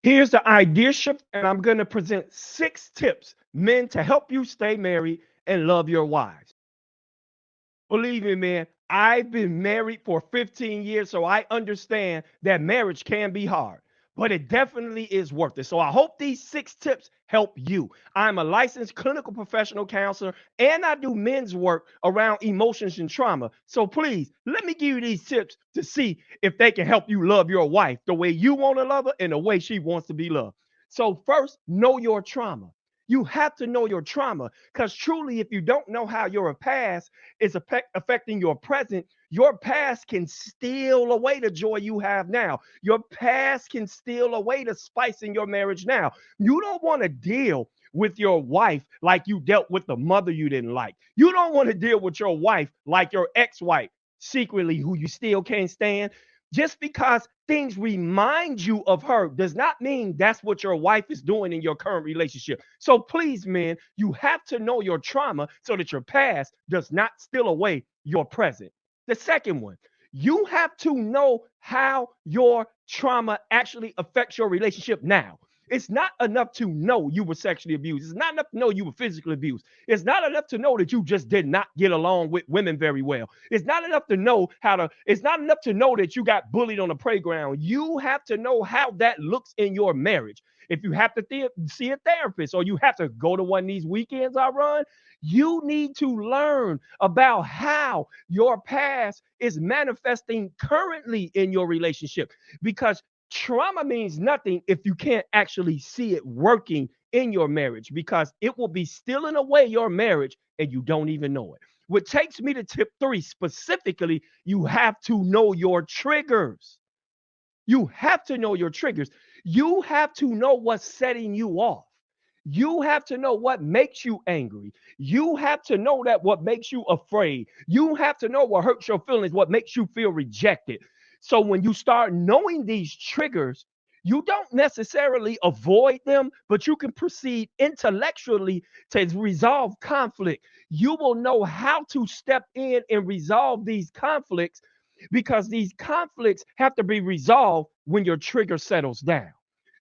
Here's the idea shift, and I'm going to present 6 tips, men, to help you stay married and love your wives. Believe me, man, I've been married for 15 years, so I understand that marriage can be hard, but it definitely is worth it. So I hope these 6 tips help you. I'm a licensed clinical professional counselor, and I do men's work around emotions and trauma. So please, let me give you these tips to see if they can help you love your wife the way you want to love her and the way she wants to be loved. So, first, know your trauma. You have to know your trauma because truly, if you don't know how your past is affecting your present, your past can steal away the joy you have now. Your past can steal away the spice in your marriage now. You don't want to deal with your wife like you dealt with the mother you didn't like. You don't want to deal with your wife like your ex-wife, secretly, who you still can't stand. Just because things remind you of her does not mean that's what your wife is doing in your current relationship. So please, men, you have to know your trauma so that your past does not steal away your present. The second one, you have to know how your trauma actually affects your relationship now. It's not enough to know you were sexually abused. It's not enough to know you were physically abused. It's not enough to know that you just did not get along with women very well. It's not enough to know it's not enough to know that you got bullied on the playground. You have to know how that looks in your marriage. If you have to see a therapist or you have to go to one of these weekends I run, you need to learn about how your past is manifesting currently in your relationship, because trauma means nothing if you can't actually see it working in your marriage, because it will be stealing away your marriage and you don't even know it. Which takes me to tip 3 specifically, you have to know your triggers. You have to know your triggers. You have to know what's setting you off. You have to know what makes you angry. You have to know that what makes you afraid. You have to know what hurts your feelings, what makes you feel rejected. So when you start knowing these triggers, you don't necessarily avoid them, but you can proceed intellectually to resolve conflict. You will know how to step in and resolve these conflicts, because these conflicts have to be resolved when your trigger settles down.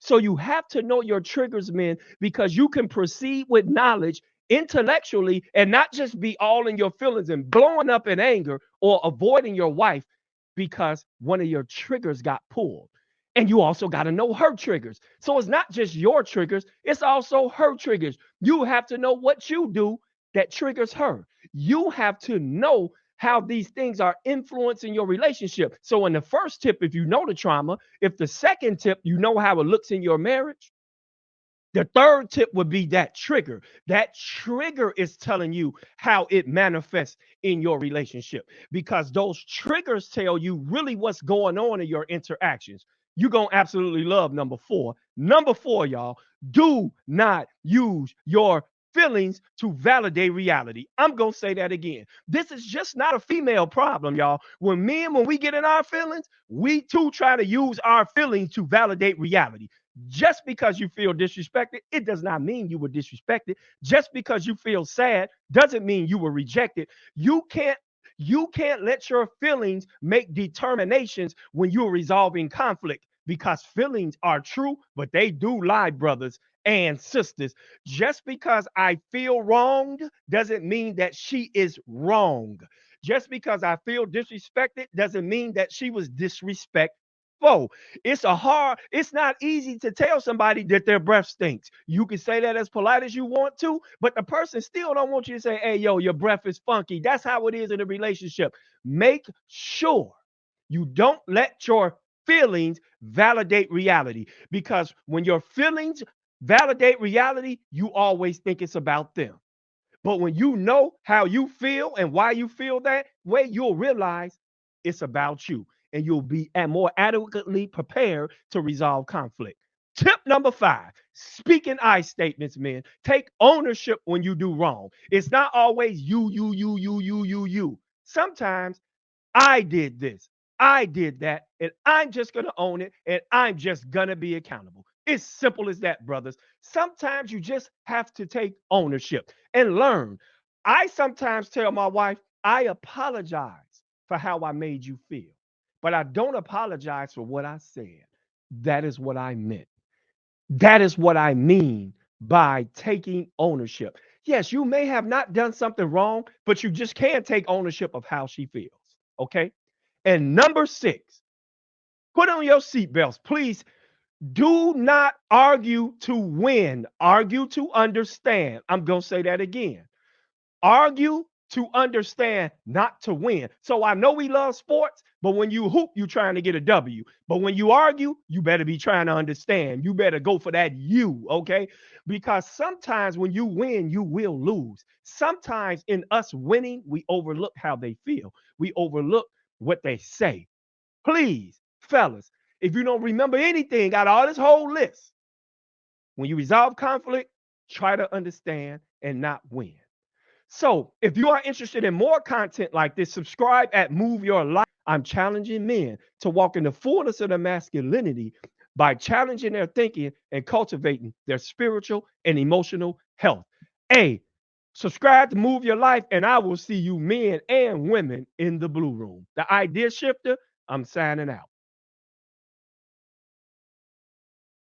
So you have to know your triggers, men, because you can proceed with knowledge intellectually and not just be all in your feelings and blowing up in anger or avoiding your wife because one of your triggers got pulled. And you also got to know her triggers. So it's not just your triggers, it's also her triggers. You have to know what you do that triggers her. You have to know how these things are influencing your relationship. So, in the first tip, if you know the trauma, if the second tip, you know how it looks in your marriage, the third tip would be that trigger. That trigger is telling you how it manifests in your relationship, because those triggers tell you really what's going on in your interactions. You're going to absolutely love number 4. Number 4, y'all, do not use your feelings to validate reality. I'm going to say that again. This is just not a female problem, y'all. When we get in our feelings, we too try to use our feelings to validate reality. Just because you feel disrespected, it does not mean you were disrespected. Just because you feel sad doesn't mean you were rejected. You can't let your feelings make determinations when you're resolving conflict, because feelings are true, but they do lie, brothers and sisters. Just because I feel wronged doesn't mean that she is wrong. Just because I feel disrespected doesn't mean that she was disrespectful. It's not easy to tell somebody that their breath stinks. You can say that as polite as you want to, but the person still don't want you to say, hey, yo, your breath is funky. That's how it is in a relationship. Make sure you don't let your feelings validate reality, because when your feelings validate reality, you always think it's about them. But when you know how you feel and why you feel that way, you'll realize it's about you, and you'll be more adequately prepared to resolve conflict. Tip number 5, speaking I statements, men. Take ownership when you do wrong. It's not always you. Sometimes I did this, I did that, and I'm just going to own it, and I'm just going to be accountable. It's simple as that, brothers. Sometimes you just have to take ownership and learn. I sometimes tell my wife, I apologize for how I made you feel, but I don't apologize for what I said. That is what I meant. That is what I mean by taking ownership. Yes, you may have not done something wrong, but you just can't take ownership of how she feels. Okay. And number six, put on your seatbelts. Please do not argue to win, argue to understand. I'm going to say that again. Argue to understand, not to win. So I know we love sports, but when you hoop, you're trying to get a W. But when you argue, you better be trying to understand. You better go for that U, okay? Because sometimes when you win, you will lose. Sometimes in us winning, we overlook how they feel, we overlook what they say. Please, fellas, if you don't remember anything out of all this whole list, when you resolve conflict, try to understand and not win. So, if you are interested in more content like this, subscribe at Move Your Life. I'm challenging men to walk in the fullness of their masculinity by challenging their thinking and cultivating their spiritual and emotional health. A, subscribe to Move Your Life, and I will see you men and women in the blue room. The idea shifter, I'm signing out.